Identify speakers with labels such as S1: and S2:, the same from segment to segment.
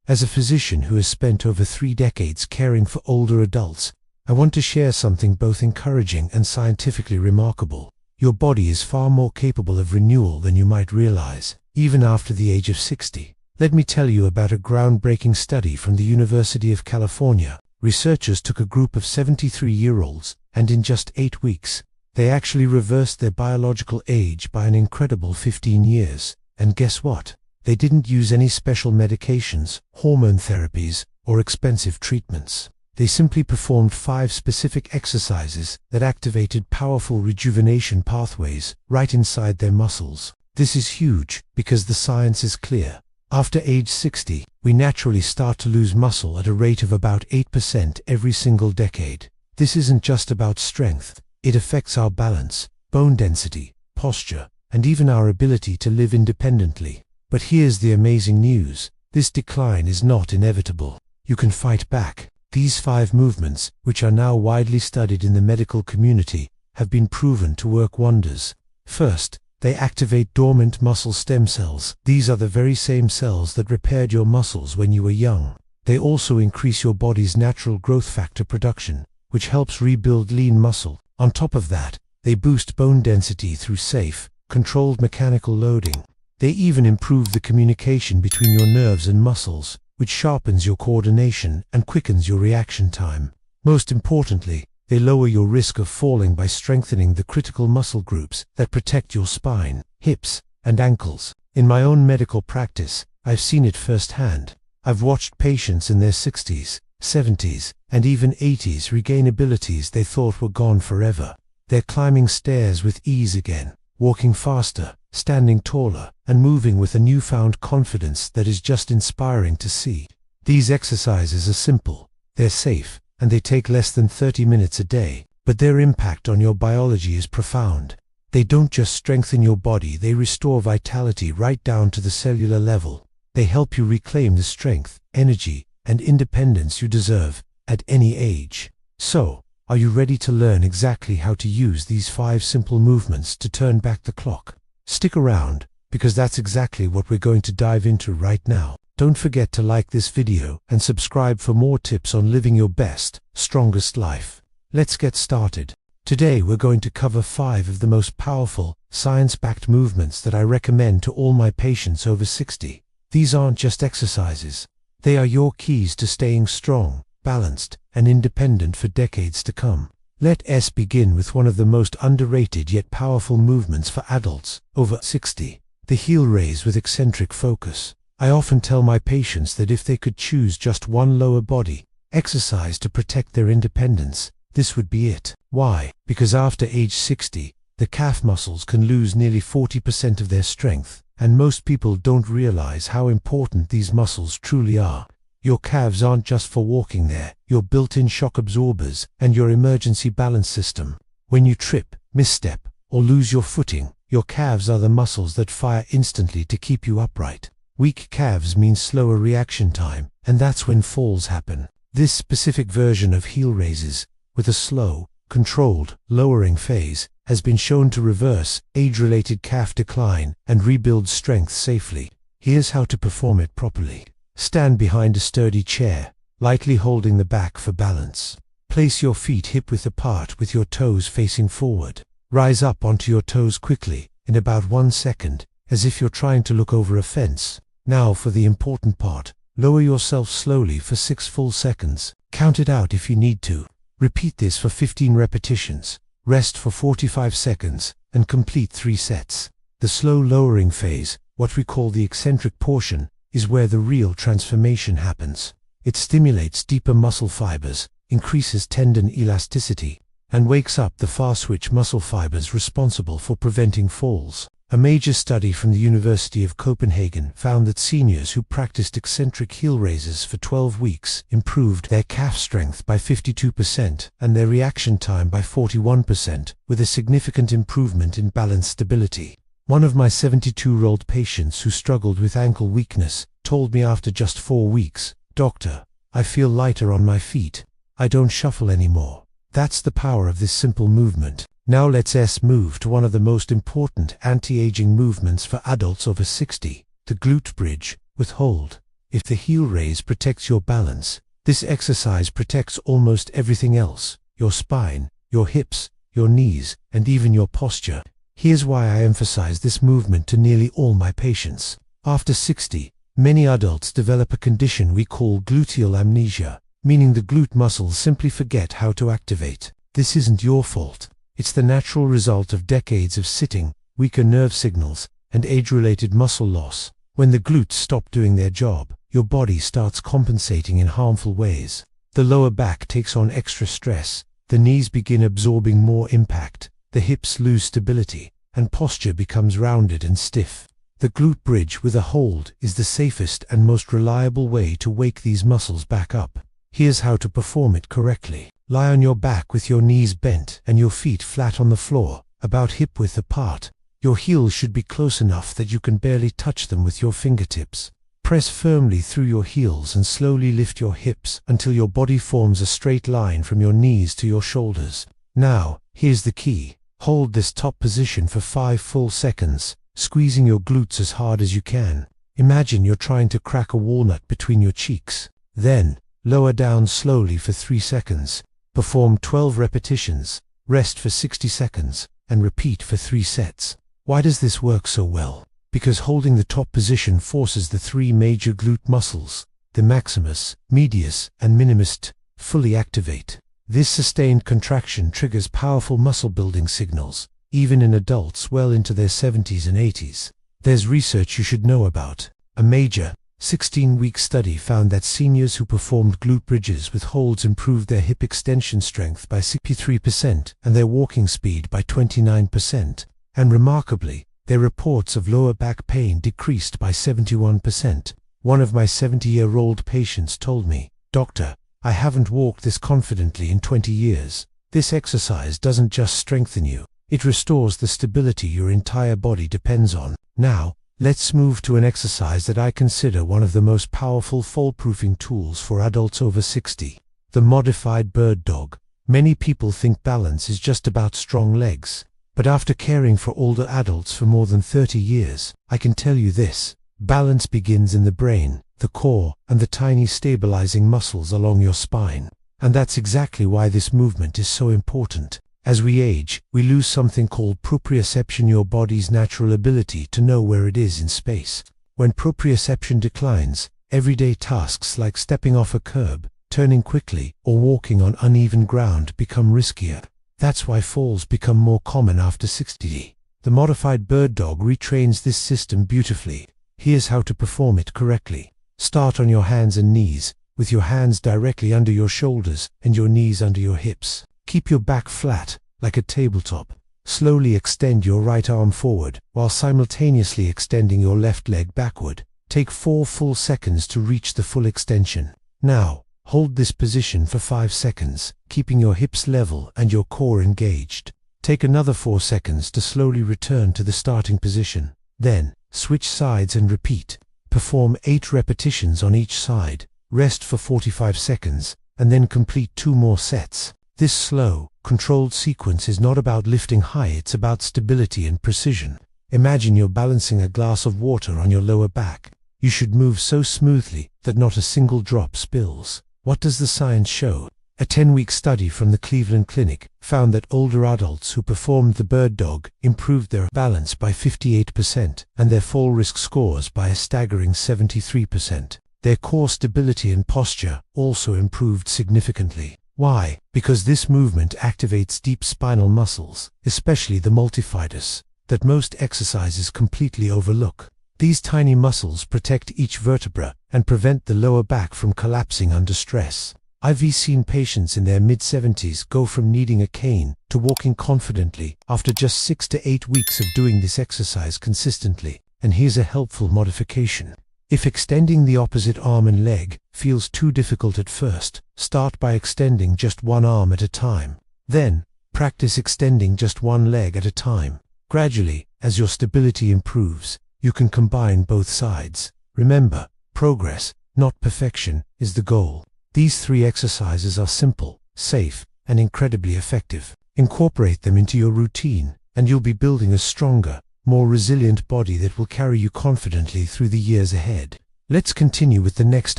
S1: As a physician who has spent over 3 decades caring for older adults, I want to share something both encouraging and scientifically remarkable. Your body is far more capable of renewal than you might realize, even after the age of 60. Let me tell you about a groundbreaking study from the University of California. Researchers took a group of 73-year-olds, and in just 8 weeks, they actually reversed their biological age by an incredible 15 years. And guess what? They didn't use any special medications, hormone therapies, or expensive treatments. They simply performed 5 specific exercises that activated powerful rejuvenation pathways right inside their muscles. This is huge because the science is clear. After age 60, we naturally start to lose muscle at a rate of about 8% every single decade. This isn't just about strength. It affects our balance, bone density, posture, and even our ability to live independently. But here's the amazing news. This decline is not inevitable. You can fight back. These 5 movements, which are now widely studied in the medical community, have been proven to work wonders. First, they activate dormant muscle stem cells. These are the very same cells that repaired your muscles when you were young. They also increase your body's natural growth factor production, which helps rebuild lean muscle. On top of that, they boost bone density through safe, controlled mechanical loading. They even improve the communication between your nerves and muscles, which sharpens your coordination and quickens your reaction time. Most importantly, they lower your risk of falling by strengthening the critical muscle groups that protect your spine, hips, and ankles. In my own medical practice, I've seen it firsthand. I've watched patients in their 60s, 70s, and even 80s regain abilities they thought were gone forever. They're climbing stairs with ease again, walking faster, standing taller, and moving with a newfound confidence that is just inspiring to see. These exercises are simple, they're safe, and they take less than 30 minutes a day, but their impact on your biology is profound. They don't just strengthen your body, they restore vitality right down to the cellular level. They help you reclaim the strength, energy, and independence you deserve at any age. So, are you ready to learn exactly how to use these 5 simple movements to turn back the clock? Stick around, because that's exactly what we're going to dive into right now. Don't forget to like this video and subscribe for more tips on living your best, strongest life. Let's get started. Today we're going to cover 5 of the most powerful, science-backed movements that I recommend to all my patients over 60. These aren't just exercises. They are your keys to staying strong, balanced, and independent for decades to come. Let's begin with one of the most underrated yet powerful movements for adults over 60, the heel raise with eccentric focus. I often tell my patients that if they could choose just one lower body exercise to protect their independence, this would be it. Why? Because after age 60, the calf muscles can lose nearly 40% of their strength, and most people don't realize how important these muscles truly are. Your calves aren't just for walking, they're your built-in shock absorbers and your emergency balance system. When you trip, misstep, or lose your footing, your calves are the muscles that fire instantly to keep you upright. Weak calves mean slower reaction time, and that's when falls happen. This specific version of heel raises, with a slow, controlled, lowering phase, has been shown to reverse age-related calf decline and rebuild strength safely. Here's how to perform it properly. Stand behind a sturdy chair, lightly holding the back for balance. Place your feet hip-width apart with your toes facing forward. Rise up onto your toes quickly, in about 1 second, as if you're trying to look over a fence. Now for the important part. Lower yourself slowly for 6 full seconds. Count it out if you need to. Repeat this for 15 repetitions. Rest for 45 seconds, and complete 3 sets. The slow lowering phase, what we call the eccentric portion, is where the real transformation happens. It stimulates deeper muscle fibers, increases tendon elasticity, and wakes up the fast-twitch muscle fibers responsible for preventing falls. A major study from the University of Copenhagen found that seniors who practiced eccentric heel raises for 12 weeks improved their calf strength by 52% and their reaction time by 41%, with a significant improvement in balance stability. One of my 72-year-old patients who struggled with ankle weakness told me after just 4 weeks, "Doctor, I feel lighter on my feet. I don't shuffle anymore." That's the power of this simple movement. Now let's move to one of the most important anti-aging movements for adults over 60, the glute bridge with hold. If the heel raise protects your balance, this exercise protects almost everything else: your spine, your hips, your knees, and even your posture. Here's why I emphasize this movement to nearly all my patients. After 60, many adults develop a condition we call gluteal amnesia, meaning the glute muscles simply forget how to activate. This isn't your fault. It's the natural result of decades of sitting, weaker nerve signals, and age-related muscle loss. When the glutes stop doing their job, your body starts compensating in harmful ways. The lower back takes on extra stress, the knees begin absorbing more impact, the hips lose stability, and posture becomes rounded and stiff. The glute bridge with a hold is the safest and most reliable way to wake these muscles back up. Here's how to perform it correctly. Lie on your back with your knees bent and your feet flat on the floor, about hip width apart. Your heels should be close enough that you can barely touch them with your fingertips. Press firmly through your heels and slowly lift your hips until your body forms a straight line from your knees to your shoulders. Now, here's the key. Hold this top position for 5 full seconds, squeezing your glutes as hard as you can. Imagine you're trying to crack a walnut between your cheeks. Then, lower down slowly for 3 seconds. Perform 12 repetitions, rest for 60 seconds, and repeat for 3 sets. Why does this work so well? Because holding the top position forces the 3 major glute muscles, the maximus, medius, and minimus, fully activate. This sustained contraction triggers powerful muscle building signals, even in adults well into their 70s and 80s. There's research you should know about. A major, 16-week study found that seniors who performed glute bridges with holds improved their hip extension strength by 63% and their walking speed by 29%. And remarkably, their reports of lower back pain decreased by 71%. One of my 70-year-old patients told me, "Doctor, I haven't walked this confidently in 20 years. This exercise doesn't just strengthen you, it restores the stability your entire body depends on." Now, let's move to an exercise that I consider one of the most powerful fall-proofing tools for adults over 60. The modified bird dog. Many people think balance is just about strong legs. But after caring for older adults for more than 30 years, I can tell you this: balance begins in the brain, the core, and the tiny stabilizing muscles along your spine. And that's exactly why this movement is so important. As we age, we lose something called proprioception, your body's natural ability to know where it is in space. When proprioception declines, everyday tasks like stepping off a curb, turning quickly, or walking on uneven ground become riskier. That's why falls become more common after 60. The modified bird dog retrains this system beautifully. Here's how to perform it correctly. Start on your hands and knees, with your hands directly under your shoulders and your knees under your hips. Keep your back flat, like a tabletop. Slowly extend your right arm forward, while simultaneously extending your left leg backward. Take 4 full seconds to reach the full extension. Now, hold this position for 5 seconds, keeping your hips level and your core engaged. Take another 4 seconds to slowly return to the starting position. Then, switch sides and repeat. Perform 8 repetitions on each side, rest for 45 seconds, and then complete 2 more sets. This slow, controlled sequence is not about lifting high, it's about stability and precision. Imagine you're balancing a glass of water on your lower back. You should move so smoothly that not a single drop spills. What does the science show? A 10-week study from the Cleveland Clinic found that older adults who performed the bird dog improved their balance by 58% and their fall risk scores by a staggering 73%. Their core stability and posture also improved significantly. Why? Because this movement activates deep spinal muscles, especially the multifidus, that most exercises completely overlook. These tiny muscles protect each vertebra and prevent the lower back from collapsing under stress. I've seen patients in their mid-70s go from needing a cane to walking confidently after just 6 to 8 weeks of doing this exercise consistently. And here's a helpful modification. If extending the opposite arm and leg feels too difficult at first, start by extending just one arm at a time. Then, practice extending just one leg at a time. Gradually, as your stability improves, you can combine both sides. Remember, progress, not perfection, is the goal. These 3 exercises are simple, safe, and incredibly effective. Incorporate them into your routine, and you'll be building a stronger, more resilient body that will carry you confidently through the years ahead. Let's continue with the next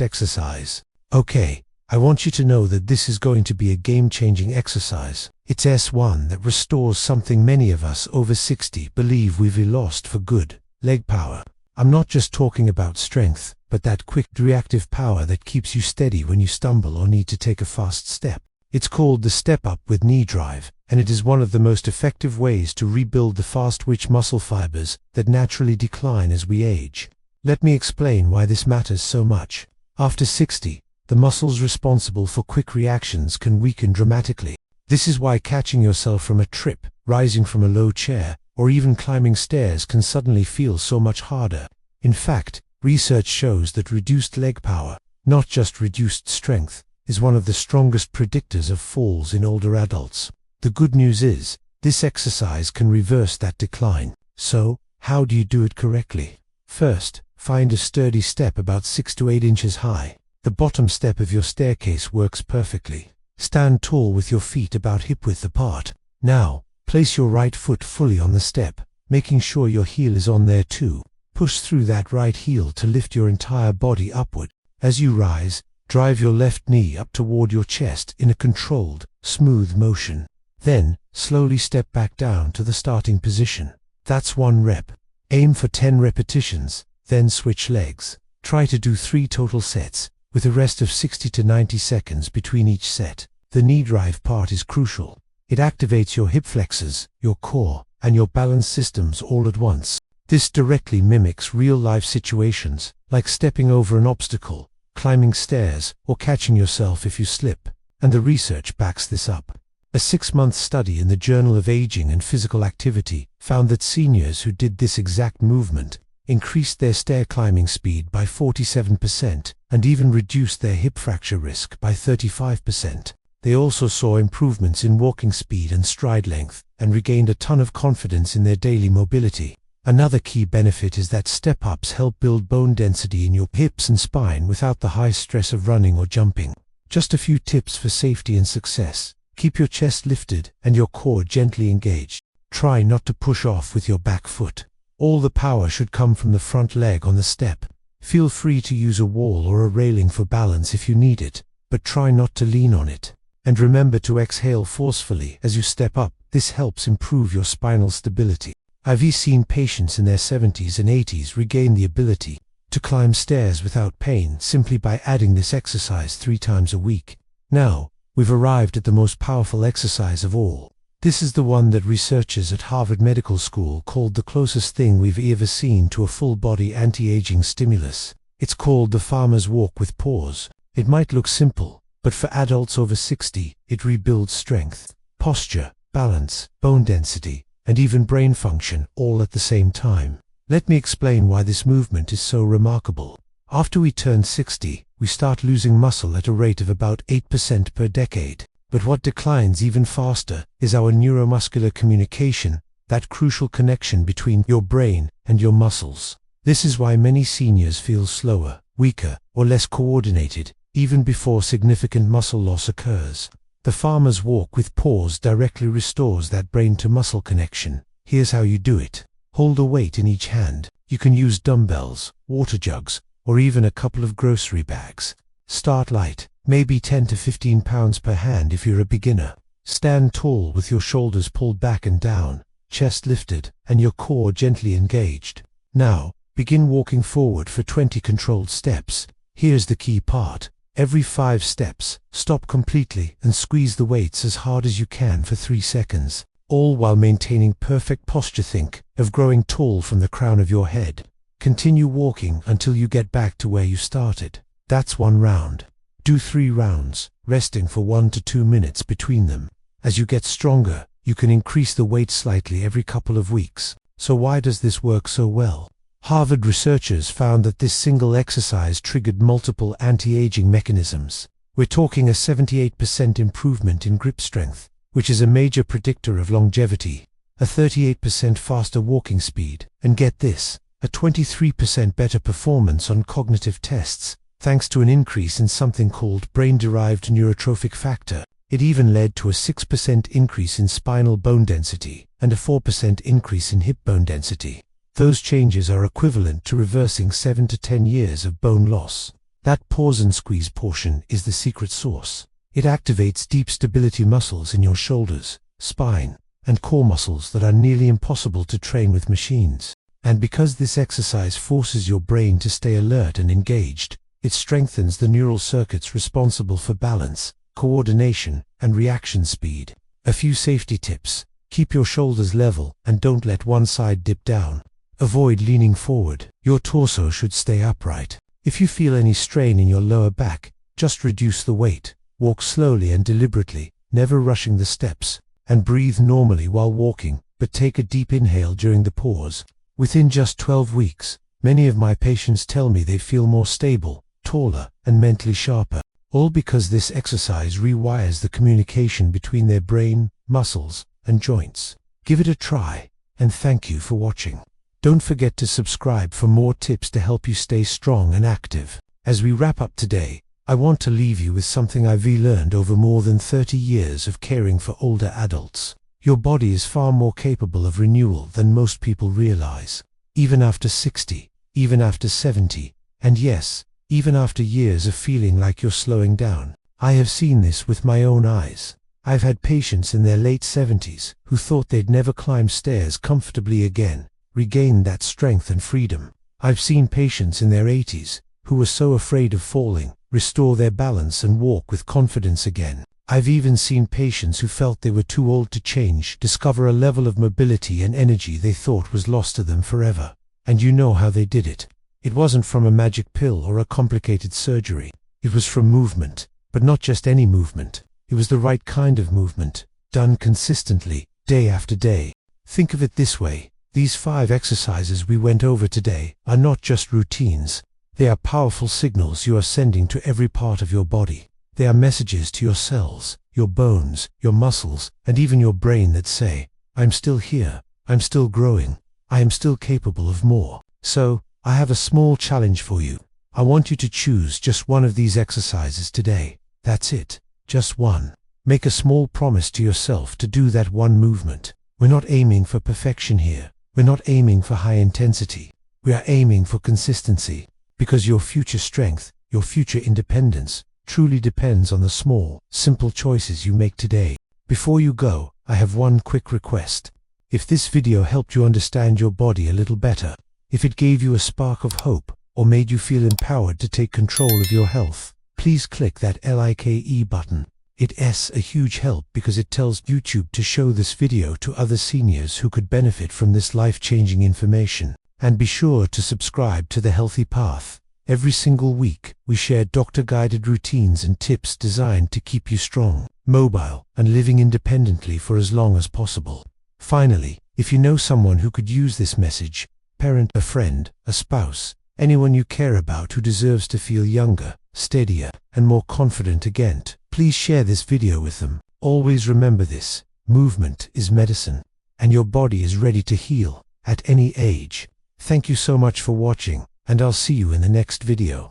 S1: exercise. Okay, I want you to know that this is going to be a game-changing exercise. It's S1 that restores something many of us over 60 believe we've lost for good: leg power. I'm not just talking about strength, but that quick reactive power that keeps you steady when you stumble or need to take a fast step. It's called the step up with knee drive, and it is one of the most effective ways to rebuild the fast-twitch muscle fibers that naturally decline as we age. Let me explain why this matters so much. After 60, the muscles responsible for quick reactions can weaken dramatically. This is why catching yourself from a trip, rising from a low chair, or even climbing stairs can suddenly feel so much harder. In fact, research shows that reduced leg power, not just reduced strength, is one of the strongest predictors of falls in older adults. The good news is, this exercise can reverse that decline. So, how do you do it correctly? First, find a sturdy step about 6 to 8 inches high. The bottom step of your staircase works perfectly. Stand tall with your feet about hip-width apart. Now, place your right foot fully on the step, making sure your heel is on there too. Push through that right heel to lift your entire body upward. As you rise, drive your left knee up toward your chest in a controlled, smooth motion. Then, slowly step back down to the starting position. That's 1 rep. Aim for 10 repetitions, then switch legs. Try to do 3 total sets, with a rest of 60 to 90 seconds between each set. The knee drive part is crucial. It activates your hip flexors, your core, and your balance systems all at once. This directly mimics real-life situations, like stepping over an obstacle, climbing stairs, or catching yourself if you slip. And the research backs this up. A 6-month study in the Journal of Aging and Physical Activity found that seniors who did this exact movement increased their stair climbing speed by 47% and even reduced their hip fracture risk by 35%. They also saw improvements in walking speed and stride length and regained a ton of confidence in their daily mobility. Another key benefit is that step-ups help build bone density in your hips and spine without the high stress of running or jumping. Just a few tips for safety and success. Keep your chest lifted and your core gently engaged. Try not to push off with your back foot. All the power should come from the front leg on the step. Feel free to use a wall or a railing for balance if you need it, but try not to lean on it. And remember to exhale forcefully as you step up. This helps improve your spinal stability. I've seen patients in their 70s and 80s regain the ability to climb stairs without pain simply by adding this exercise 3 times a week. Now, we've arrived at the most powerful exercise of all. This is the one that researchers at Harvard Medical School called the closest thing we've ever seen to a full-body anti-aging stimulus. It's called the farmer's walk with pause. It might look simple, but for adults over 60, it rebuilds strength, posture, balance, bone density, and even brain function all at the same time. Let me explain why this movement is so remarkable. After we turn 60, we start losing muscle at a rate of about 8% per decade. But what declines even faster is our neuromuscular communication, that crucial connection between your brain and your muscles. This is why many seniors feel slower, weaker, or less coordinated, even before significant muscle loss occurs. The farmer's walk with pause directly restores that brain-to-muscle connection. Here's how you do it. Hold a weight in each hand. You can use dumbbells, water jugs, or even a couple of grocery bags. Start light, maybe 10 to 15 pounds per hand if you're a beginner. Stand tall with your shoulders pulled back and down, chest lifted, and your core gently engaged. Now, begin walking forward for 20 controlled steps. Here's the key part. Every 5 steps, stop completely and squeeze the weights as hard as you can for 3 seconds, all while maintaining perfect posture. Think of growing tall from the crown of your head. Continue walking until you get back to where you started. That's 1 round. Do 3 rounds, resting for 1 to 2 minutes between them. As you get stronger, you can increase the weight slightly every couple of weeks. So why does this work so well? Harvard researchers found that this single exercise triggered multiple anti-aging mechanisms. We're talking a 78% improvement in grip strength, which is a major predictor of longevity, a 38% faster walking speed, and get this, a 23% better performance on cognitive tests, thanks to an increase in something called brain-derived neurotrophic factor. It even led to a 6% increase in spinal bone density and a 4% increase in hip bone density. Those changes are equivalent to reversing 7 to 10 years of bone loss. That pause and squeeze portion is the secret sauce. It activates deep stability muscles in your shoulders, spine, and core muscles that are nearly impossible to train with machines. And because this exercise forces your brain to stay alert and engaged, it strengthens the neural circuits responsible for balance, coordination, and reaction speed. A few safety tips. Keep your shoulders level and don't let one side dip down. Avoid leaning forward. Your torso should stay upright. If you feel any strain in your lower back, just reduce the weight. Walk slowly and deliberately, never rushing the steps, and breathe normally while walking, but take a deep inhale during the pause. Within just 12 weeks, many of my patients tell me they feel more stable, taller, and mentally sharper, all because this exercise rewires the communication between their brain, muscles, and joints. Give it a try, and thank you for watching. Don't forget to subscribe for more tips to help you stay strong and active. As we wrap up today, I want to leave you with something I've learned over more than 30 years of caring for older adults. Your body is far more capable of renewal than most people realize. Even after 60, even after 70, and yes, even after years of feeling like you're slowing down. I have seen this with my own eyes. I've had patients in their late 70s who thought they'd never climb stairs comfortably again, regain that strength and freedom. I've seen patients in their 80s who were so afraid of falling, restore their balance and walk with confidence again. I've even seen patients who felt they were too old to change discover a level of mobility and energy they thought was lost to them forever. And you know how they did it. It wasn't from a magic pill or a complicated surgery. It was from movement, but not just any movement. It was the right kind of movement, done consistently, day after day. Think of it this way. These 5 exercises we went over today are not just routines. They are powerful signals you are sending to every part of your body. They are messages to your cells, your bones, your muscles, and even your brain that say, I'm still here, I'm still growing, I am still capable of more. So, I have a small challenge for you. I want you to choose just one of these exercises today. That's it, just one. Make a small promise to yourself to do that one movement. We're not aiming for perfection here. We're not aiming for high intensity. We are aiming for consistency. Because your future strength, your future independence, truly depends on the small, simple choices you make today. Before you go, I have one quick request. If this video helped you understand your body a little better, if it gave you a spark of hope, or made you feel empowered to take control of your health, please click that like button. It's a huge help because it tells YouTube to show this video to other seniors who could benefit from this life-changing information. And be sure to subscribe to The Healthy Path. Every single week, we share doctor-guided routines and tips designed to keep you strong, mobile, and living independently for as long as possible. Finally, if you know someone who could use this message, parent, a friend, a spouse, anyone you care about who deserves to feel younger, steadier, and more confident again, please share this video with them. Always remember this, movement is medicine, and your body is ready to heal at any age. Thank you so much for watching, and I'll see you in the next video.